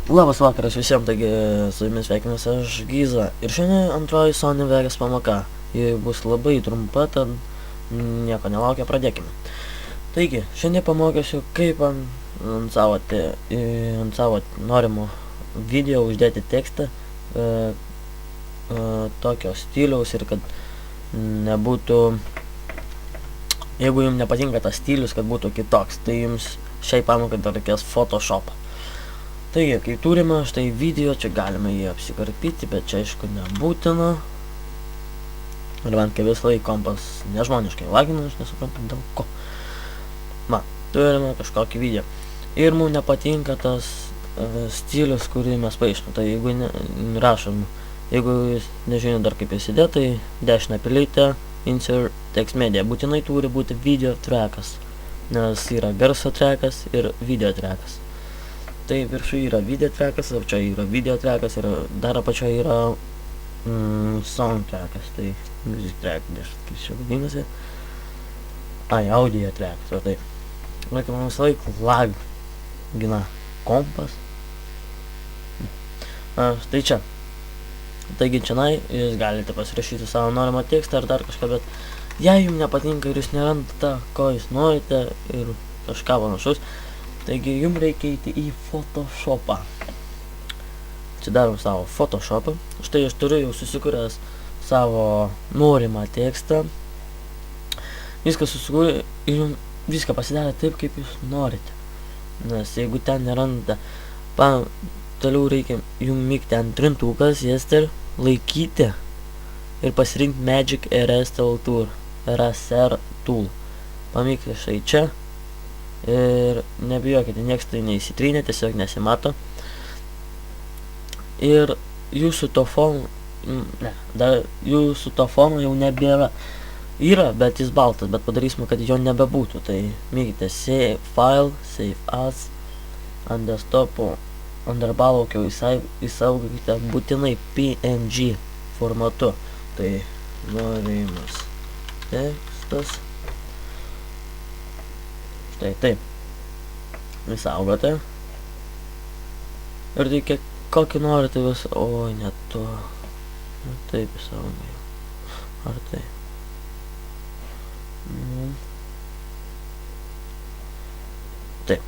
Labas vakaras visiems, taigi su jumis sveikinuosi aš Giza ir šiandien antroji Sony Vegas pamoka. Ji bus labai trumpa, tad nieko nelaukia, pradėkime. Taigi, šiandien pamokysiu, kaip ant savo norimo video uždėti tekstą tokio stiliaus ir kad nebūtų, jeigu jums nepatinka tas stilius, kad būtų kitoks, tai jums šiai pamokai dar reikės Photoshopą. Taigi, kai turime štai video, čia galime jį apsikarpyti, bet čia aišku nebūtina. Ir bent kai vis laik kompas nežmoniškai lagina, aš nesuprantu dėl ko. Va, turime kažkokį video. Ir mums nepatinka tas stilius, kurį mes paaiškime. Tai jeigu rašom, jeigu jūs nežinot dar kaip įsidėti, tai dešinę pilytę, insert text media. Būtinai turi būti video trackas, nes yra garso trackas ir video trackas. Tai viršui yra video trackas, o čia yra video trackas ir dar apačioje yra sound trackas, tai music track, kaip čia vadinasi. Audio trackas, o taip. Reikia man visą laiką lagina kompas. Tai čia. Taigi čianai jūs galite pasirašyti savo norimą tekstą ar dar kažką, bet jei jums nepatinka ir jūs nerandate, ko jūs norite ir kažką panašaus, taigi jums reikia eiti į Photoshopą. Čia darom savo Photoshopą. Štai aš turiu jau susikūręs savo norimą tekstą. Viską susikūrė ir jums viską pasidarė taip, kaip jūs norite. Nes jeigu ten nerandate, toliau reikia jums mygti ant trintukas, ester, laikyti ir pasirinkti Magic Eraser Tool. Pamygti štai čia. Ir nebijokite, nieks tai neįsitrynė, tiesiog nesimato. Ir jūsų to fono, jūsų to fono jau nebėra. Yra, bet jis baltas, bet padarysime, kad jo nebebūtų. Tai mygite Save File, Save As, ant desktopo, ant darbalaukio įsaugokite būtinai PNG formatu. Tai norimas tekstas. Štai taip. Įsaugote. Ir reikia kokį norite visą. Oi, ne to. Taip įsaugoju. Ar taip? Taip.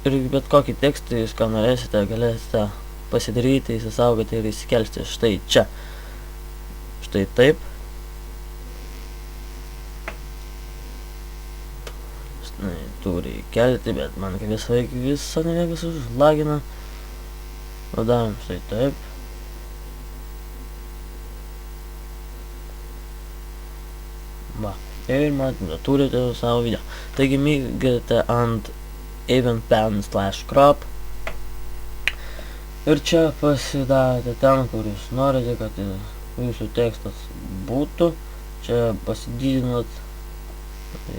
Ir bet kokį tekstą jūs ką norėsite, galėsite pasidaryti, įsisaugoti ir įsikelsti štai čia. Štai taip. Turi įkelti, bet man kaip visą nevegas užlagina. O darom štai taip. Va. Ir matome, turite savo video. Taigi mygite ant eventpan/crop. Ir čia pasidarėte ten, kur jūs norite, kad jūsų tekstas būtų. Čia pasididinat.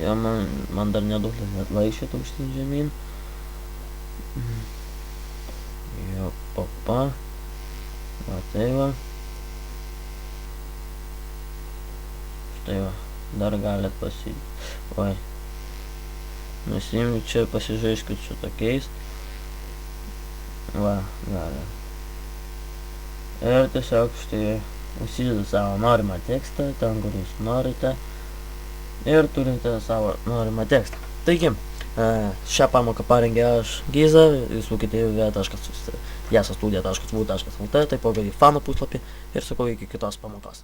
Ja, man dar neduoda net vaikščioti aukštyn žemyn. Jo, papa. Va, tai va. Štai va. Dar galit Oi. Nusimti čia, pasižaiškit su tokiais. Va, galit. Ir tiesiog štai užsidedu savo norimą tekstą, ten kur jūs norite. Ir turite savo norimą tekstą. Taigi, šią pamoką parengė aš Giza, jūs būkite į www.jasastudia.vu.lt, taipogi į fanų puslapį ir sakau iki kitos pamokos.